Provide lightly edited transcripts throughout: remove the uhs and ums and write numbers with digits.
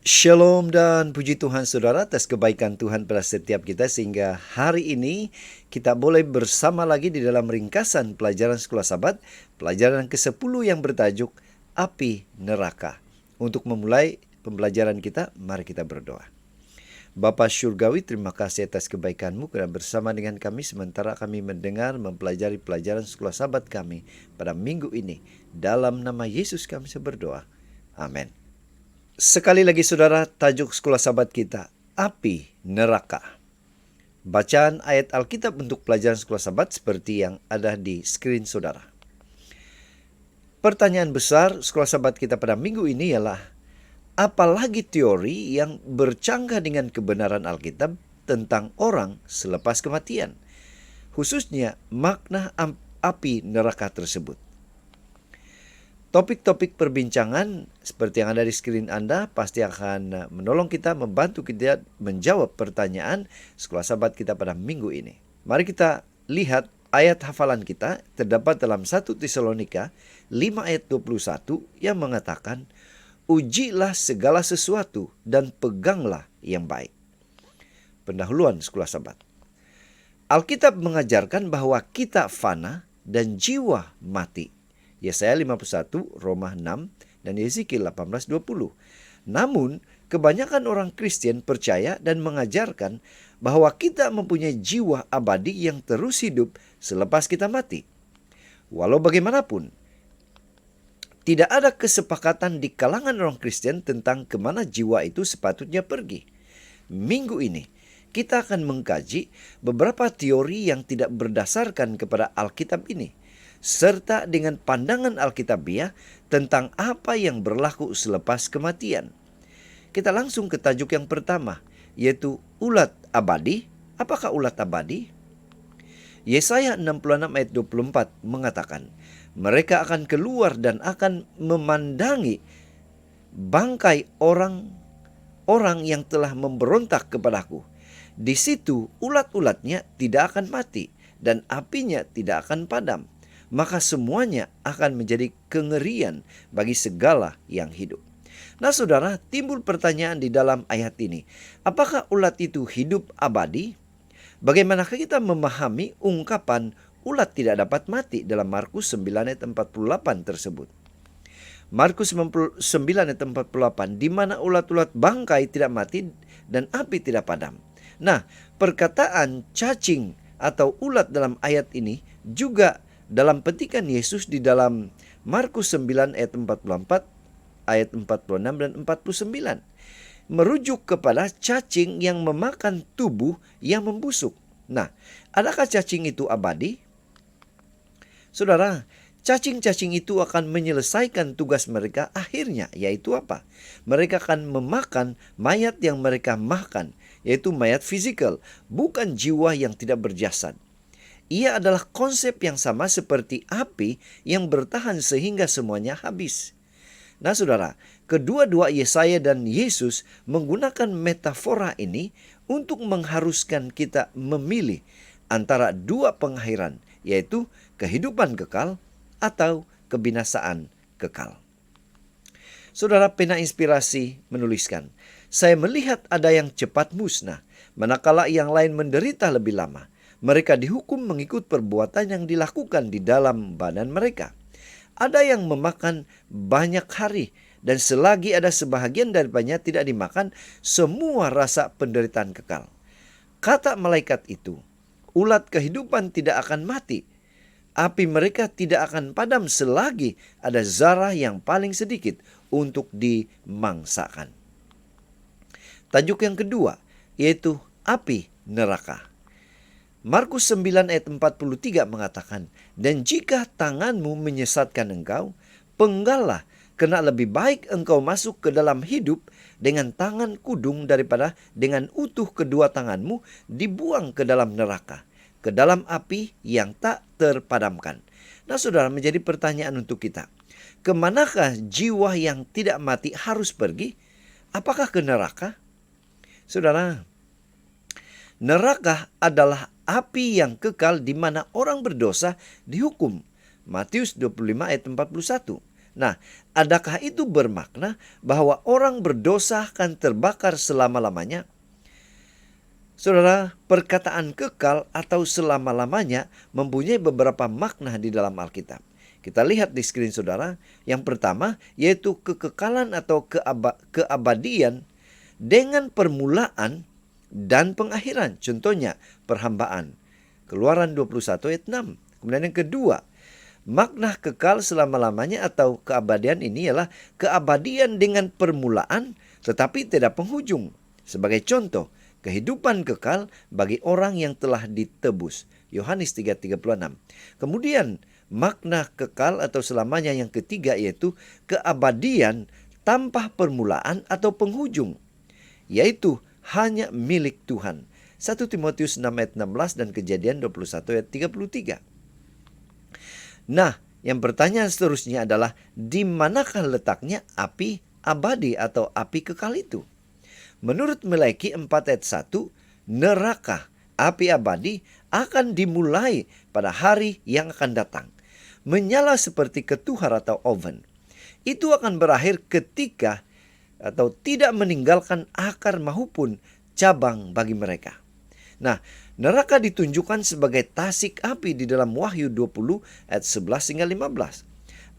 Shalom dan puji Tuhan saudara atas kebaikan Tuhan pada setiap kita sehingga hari ini kita boleh bersama lagi di dalam ringkasan pelajaran Sekolah Sabat, pelajaran ke-10 yang bertajuk Api Neraka. Untuk memulai pembelajaran kita, mari kita berdoa. Bapa Syurgawi, terima kasih atas kebaikan-Mu karena bersama dengan kami sementara kami mendengar mempelajari pelajaran Sekolah Sabat kami pada minggu ini. Dalam nama Yesus kami berdoa. Amin. Sekali lagi saudara, tajuk Sekolah Sabat kita, Api Neraka. Bacaan ayat Alkitab untuk pelajaran Sekolah Sabat seperti yang ada di screen saudara. Pertanyaan besar Sekolah Sabat kita pada minggu ini ialah, apalagi teori yang bercanggah dengan kebenaran Alkitab tentang orang selepas kematian, khususnya makna api neraka tersebut. Topik-topik perbincangan seperti yang ada di screen Anda pasti akan menolong kita, membantu kita menjawab pertanyaan Sekolah Sabat kita pada minggu ini. Mari kita lihat ayat hafalan kita terdapat dalam 1 Tesalonika 5 ayat 21 yang mengatakan, ujilah segala sesuatu dan peganglah yang baik. Pendahuluan Sekolah Sabat. Alkitab mengajarkan bahwa kita fana dan jiwa mati. Yesaya 51, Roma 6, dan Yeskiel 18:20. Namun, kebanyakan orang Kristen percaya dan mengajarkan bahwa kita mempunyai jiwa abadi yang terus hidup selepas kita mati. Walau bagaimanapun, tidak ada kesepakatan di kalangan orang Kristen tentang kemana jiwa itu sepatutnya pergi. Minggu ini, kita akan mengkaji beberapa teori yang tidak berdasarkan kepada Alkitab ini, serta dengan pandangan Alkitabiah tentang apa yang berlaku selepas kematian. Kita langsung ke tajuk yang pertama, yaitu ulat abadi. Apakah ulat abadi? Yesaya 66 ayat 24 mengatakan, mereka akan keluar dan akan memandangi bangkai orang yang telah memberontak kepadaku. Di situ ulat-ulatnya tidak akan mati dan apinya tidak akan padam. Maka semuanya akan menjadi kengerian bagi segala yang hidup. Nah saudara, timbul pertanyaan di dalam ayat ini. Apakah ulat itu hidup abadi? Bagaimanakah kita memahami ungkapan ulat tidak dapat mati dalam Markus 9 ayat 48 tersebut? Markus 9 ayat 48, di mana ulat-ulat bangkai tidak mati dan api tidak padam. Nah, perkataan cacing atau ulat dalam ayat ini juga dalam petikan Yesus di dalam Markus 9 ayat 44, ayat 46 dan 49. Merujuk kepada cacing yang memakan tubuh yang membusuk. Nah, adakah cacing itu abadi? Saudara, cacing-cacing itu akan menyelesaikan tugas mereka akhirnya, yaitu apa? Mereka akan memakan mayat yang mereka makan, yaitu mayat fisikal, bukan jiwa yang tidak berjasad. Ia adalah konsep yang sama seperti api yang bertahan sehingga semuanya habis. Nah saudara, kedua-dua Yesaya dan Yesus menggunakan metafora ini untuk mengharuskan kita memilih antara dua pengakhiran, yaitu kehidupan kekal atau kebinasaan kekal. Saudara, pena inspirasi menuliskan, saya melihat ada yang cepat musnah, manakala yang lain menderita lebih lama. Mereka dihukum mengikut perbuatan yang dilakukan di dalam badan mereka. Ada yang memakan banyak hari, dan selagi ada sebahagian daripadanya tidak dimakan, semua rasa penderitaan kekal. Kata malaikat itu, ulat kehidupan tidak akan mati. Api mereka tidak akan padam selagi ada zarah yang paling sedikit untuk dimangsakan. Tajuk yang kedua, yaitu api neraka. Markus 9 ayat 43 mengatakan, dan jika tanganmu menyesatkan engkau, penggallah, karena lebih baik engkau masuk ke dalam hidup dengan tangan kudung daripada dengan utuh kedua tanganmu dibuang ke dalam neraka, ke dalam api yang tak terpadamkan. Nah saudara, menjadi pertanyaan untuk kita. Kemanakah jiwa yang tidak mati harus pergi? Apakah ke neraka? Saudara, neraka adalah api yang kekal di mana orang berdosa dihukum. Matius 25 ayat 41. Nah, adakah itu bermakna bahwa orang berdosa akan terbakar selama-lamanya? Saudara, perkataan kekal atau selama-lamanya mempunyai beberapa makna di dalam Alkitab. Kita lihat di screen saudara. Yang pertama yaitu kekekalan atau keabadian dengan permulaan dan pengakhiran. Contohnya perhambaan. Keluaran 21 ayat 6. Kemudian yang kedua, makna kekal selama-lamanya atau keabadian ini ialah keabadian dengan permulaan tetapi tidak penghujung. Sebagai contoh, kehidupan kekal bagi orang yang telah ditebus. Yohanes 3:36. Kemudian makna kekal atau selamanya yang ketiga yaitu keabadian tanpa permulaan atau penghujung, yaitu hanya milik Tuhan. 1 Timotius 6 ayat 16 dan Kejadian 21 ayat 33. Nah, yang pertanyaan seterusnya adalah di manakah letaknya api abadi atau api kekal itu? Menurut Melaiki 4 ayat 1, neraka api abadi akan dimulai pada hari yang akan datang. Menyala seperti ketuhar atau oven. Itu akan berakhir ketika atau tidak meninggalkan akar maupun cabang bagi mereka. Nah, neraka ditunjukkan sebagai tasik api di dalam Wahyu 20 ayat 11 hingga 15.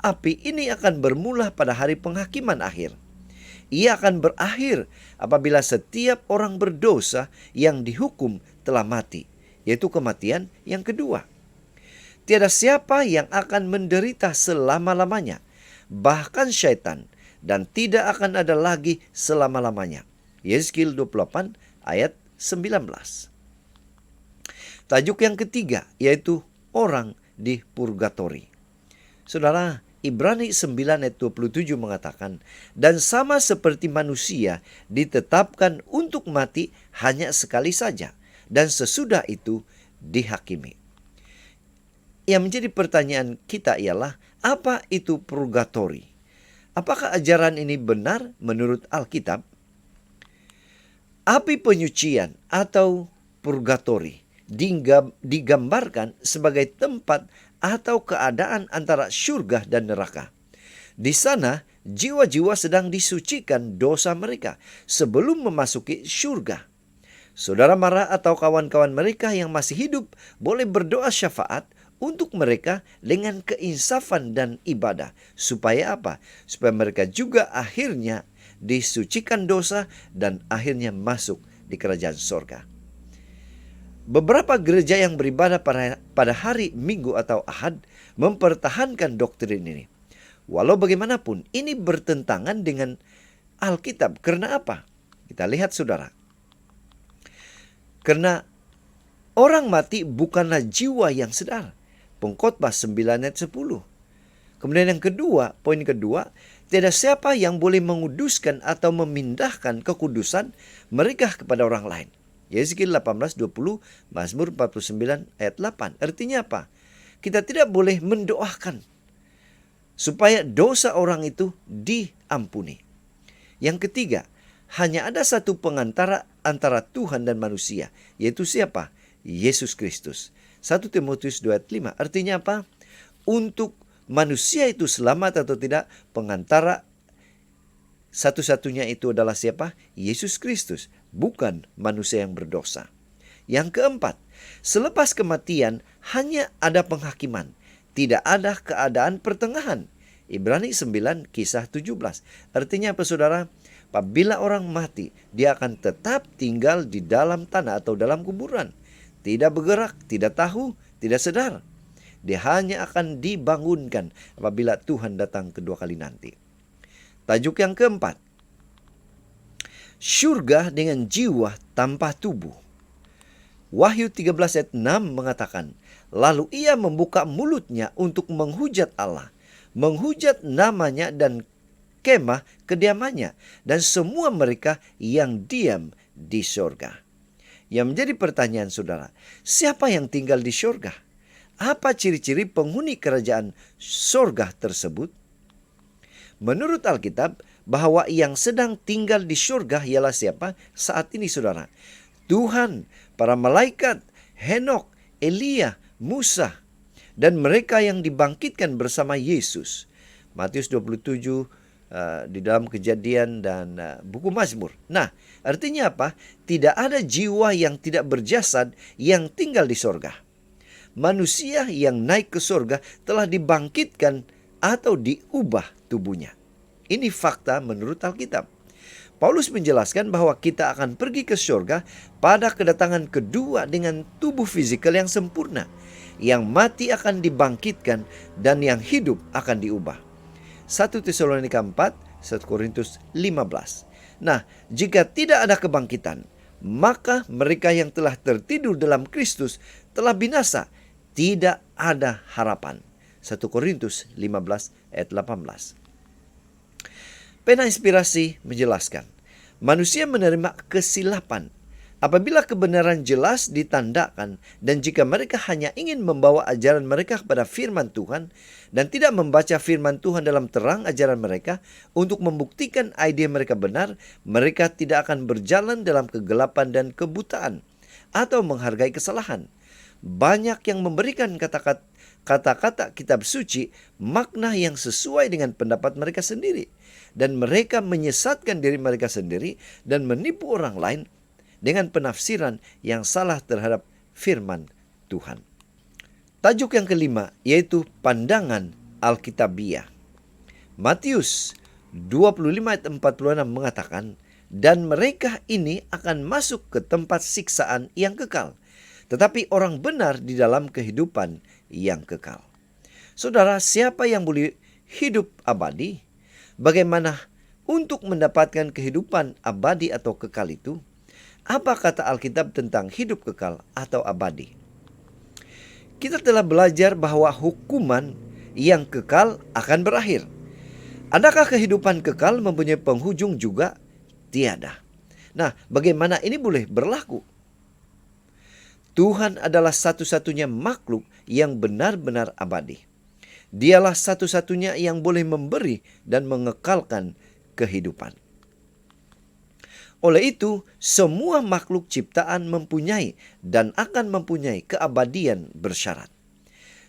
Api ini akan bermula pada hari penghakiman akhir. Ia akan berakhir apabila setiap orang berdosa yang dihukum telah mati, yaitu kematian yang kedua. Tiada siapa yang akan menderita selama-lamanya, bahkan syaitan, dan tidak akan ada lagi selama-lamanya. Yezkiel 28 ayat 19. Tajuk yang ketiga yaitu orang di purgatori. Saudara, Ibrani 9 ayat 27 mengatakan, dan sama seperti manusia ditetapkan untuk mati hanya sekali saja, dan sesudah itu dihakimi. Yang menjadi pertanyaan kita ialah, apa itu purgatori? Apakah ajaran ini benar menurut Alkitab? Api penyucian atau purgatori digambarkan sebagai tempat atau keadaan antara surga dan neraka. Di sana, jiwa-jiwa sedang disucikan dosa mereka sebelum memasuki surga. Saudara mara atau kawan-kawan mereka yang masih hidup boleh berdoa syafaat untuk mereka dengan keinsafan dan ibadah. Supaya apa? Supaya mereka juga akhirnya disucikan dosa dan akhirnya masuk di kerajaan sorga. Beberapa gereja yang beribadah pada hari Minggu atau Ahad mempertahankan doktrin ini. Walau bagaimanapun, ini bertentangan dengan Alkitab. Karena apa? Kita lihat saudara. Karena orang mati bukanlah jiwa yang sedar. Pengkhotbah 9 ayat 10. Kemudian yang kedua, poin kedua, tiada siapa yang boleh menguduskan atau memindahkan kekudusan mereka kepada orang lain. Yezkiel 18:20, Mazmur 49 ayat 8. Artinya apa? Kita tidak boleh mendoakan supaya dosa orang itu diampuni. Yang ketiga, hanya ada satu pengantara antara Tuhan dan manusia, yaitu siapa? Yesus Kristus. 1 Timotius 2 ayat 5. Artinya apa? Untuk manusia itu selamat atau tidak, pengantara satu-satunya itu adalah siapa? Yesus Kristus, bukan manusia yang berdosa. Yang keempat, selepas kematian hanya ada penghakiman, tidak ada keadaan pertengahan. Ibrani 9 kisah 17. Artinya apa saudara? Apabila orang mati, dia akan tetap tinggal di dalam tanah atau dalam kuburan. Tidak bergerak, tidak tahu, tidak sadar. Dia hanya akan dibangunkan apabila Tuhan datang kedua kali nanti. Tajuk yang keempat, surga dengan jiwa tanpa tubuh. Wahyu 13 ayat 6 mengatakan, lalu ia membuka mulutnya untuk menghujat Allah, menghujat namanya dan kemah kediamannya, dan semua mereka yang diam di surga. Yang menjadi pertanyaan saudara, siapa yang tinggal di surga? Apa ciri-ciri penghuni kerajaan surga tersebut? Menurut Alkitab, bahwa yang sedang tinggal di surga ialah siapa? Saat ini saudara, Tuhan, para malaikat, Henok, Elia, Musa, dan mereka yang dibangkitkan bersama Yesus. Matius 27, di dalam Kejadian dan buku Mazmur. Nah, artinya apa? Tidak ada jiwa yang tidak berjasad yang tinggal di sorga. Manusia yang naik ke sorga telah dibangkitkan atau diubah tubuhnya. Ini fakta menurut Alkitab. Paulus menjelaskan bahwa kita akan pergi ke sorga pada kedatangan kedua dengan tubuh fisikal yang sempurna. Yang mati akan dibangkitkan dan yang hidup akan diubah. 1 Tesalonika 4, 1 Korintus 15. Nah, jika tidak ada kebangkitan, maka mereka yang telah tertidur dalam Kristus telah binasa. Tidak ada harapan. 1 Korintus 15 ayat 18. Pena Inspirasi menjelaskan, manusia menerima kesilapan apabila kebenaran jelas ditandakan dan jika mereka hanya ingin membawa ajaran mereka kepada firman Tuhan dan tidak membaca firman Tuhan dalam terang ajaran mereka untuk membuktikan ide mereka benar, mereka tidak akan berjalan dalam kegelapan dan kebutaan atau menghargai kesalahan. Banyak yang memberikan kata-kata kitab suci makna yang sesuai dengan pendapat mereka sendiri dan mereka menyesatkan diri mereka sendiri dan menipu orang lain dengan penafsiran yang salah terhadap firman Tuhan. Tajuk yang kelima yaitu pandangan Alkitabiah. Matius 25 ayat 46 mengatakan, dan mereka ini akan masuk ke tempat siksaan yang kekal, tetapi orang benar di dalam kehidupan yang kekal. Saudara, siapa yang boleh hidup abadi? Bagaimana untuk mendapatkan kehidupan abadi atau kekal itu? Apa kata Alkitab tentang hidup kekal atau abadi? Kita telah belajar bahwa hukuman yang kekal akan berakhir. Adakah kehidupan kekal mempunyai penghujung juga? Tiada. Nah, bagaimana ini boleh berlaku? Tuhan adalah satu-satunya makhluk yang benar-benar abadi. Dialah satu-satunya yang boleh memberi dan mengekalkan kehidupan. Oleh itu, semua makhluk ciptaan mempunyai dan akan mempunyai keabadian bersyarat.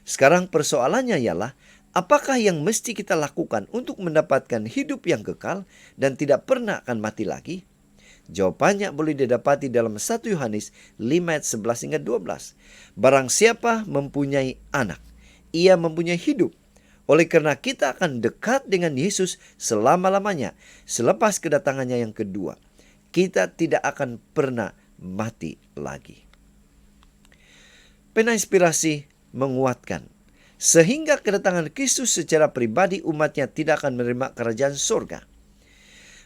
Sekarang persoalannya ialah, apakah yang mesti kita lakukan untuk mendapatkan hidup yang kekal dan tidak pernah akan mati lagi? Jawabannya boleh didapati dalam 1 Yohanes 5 ayat 11 hingga 12. Barang siapa mempunyai anak, ia mempunyai hidup. Oleh karena kita akan dekat dengan Yesus selama-lamanya selepas kedatangannya yang kedua. Kita tidak akan pernah mati lagi. Pena Inspirasi menguatkan, sehingga kedatangan Kristus secara pribadi umatnya tidak akan menerima kerajaan surga.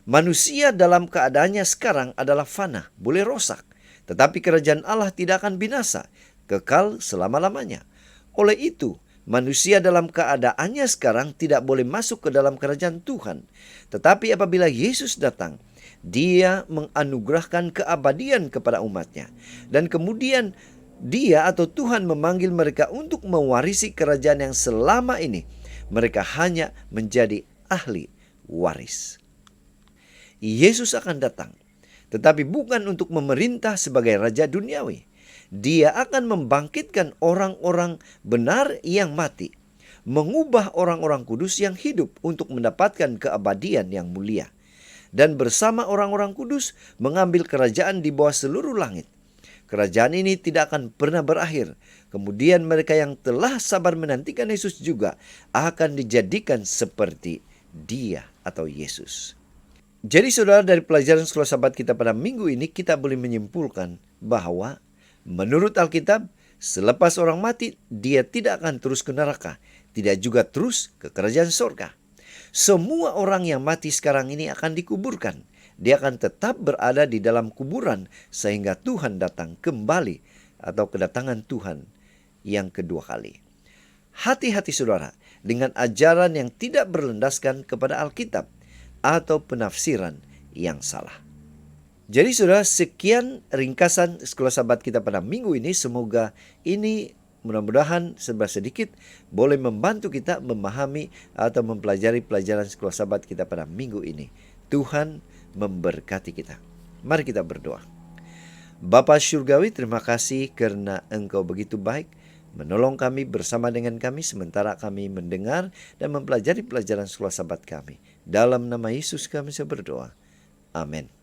Manusia dalam keadaannya sekarang adalah fana, boleh rosak. Tetapi kerajaan Allah tidak akan binasa, kekal selama-lamanya. Oleh itu, manusia dalam keadaannya sekarang tidak boleh masuk ke dalam kerajaan Tuhan. Tetapi apabila Yesus datang, Dia menganugerahkan keabadian kepada umatnya. Dan kemudian Dia atau Tuhan memanggil mereka untuk mewarisi kerajaan yang selama ini mereka hanya menjadi ahli waris. Yesus akan datang, tetapi bukan untuk memerintah sebagai raja duniawi. Dia akan membangkitkan orang-orang benar yang mati, mengubah orang-orang kudus yang hidup untuk mendapatkan keabadian yang mulia, dan bersama orang-orang kudus mengambil kerajaan di bawah seluruh langit. Kerajaan ini tidak akan pernah berakhir. Kemudian mereka yang telah sabar menantikan Yesus juga akan dijadikan seperti Dia atau Yesus. Jadi saudara, dari pelajaran Sekolah Sahabat kita pada minggu ini, kita boleh menyimpulkan bahwa menurut Alkitab, selepas orang mati, dia tidak akan terus ke neraka, tidak juga terus ke kerajaan surga. Semua orang yang mati sekarang ini akan dikuburkan. Dia akan tetap berada di dalam kuburan sehingga Tuhan datang kembali atau kedatangan Tuhan yang kedua kali. Hati-hati saudara dengan ajaran yang tidak berlandaskan kepada Alkitab atau penafsiran yang salah. Jadi saudara, sekian ringkasan Sekolah Sahabat kita pada minggu ini. Semoga ini mudah-mudahan sedikit boleh membantu kita memahami atau mempelajari pelajaran Sekolah Sahabat kita pada minggu ini. Tuhan memberkati kita. Mari kita berdoa. Bapa Syurgawi, terima kasih karena Engkau begitu baik menolong kami bersama dengan kami sementara kami mendengar dan mempelajari pelajaran sekolah Sabat kami. Dalam nama Yesus kami berdoa. Amin.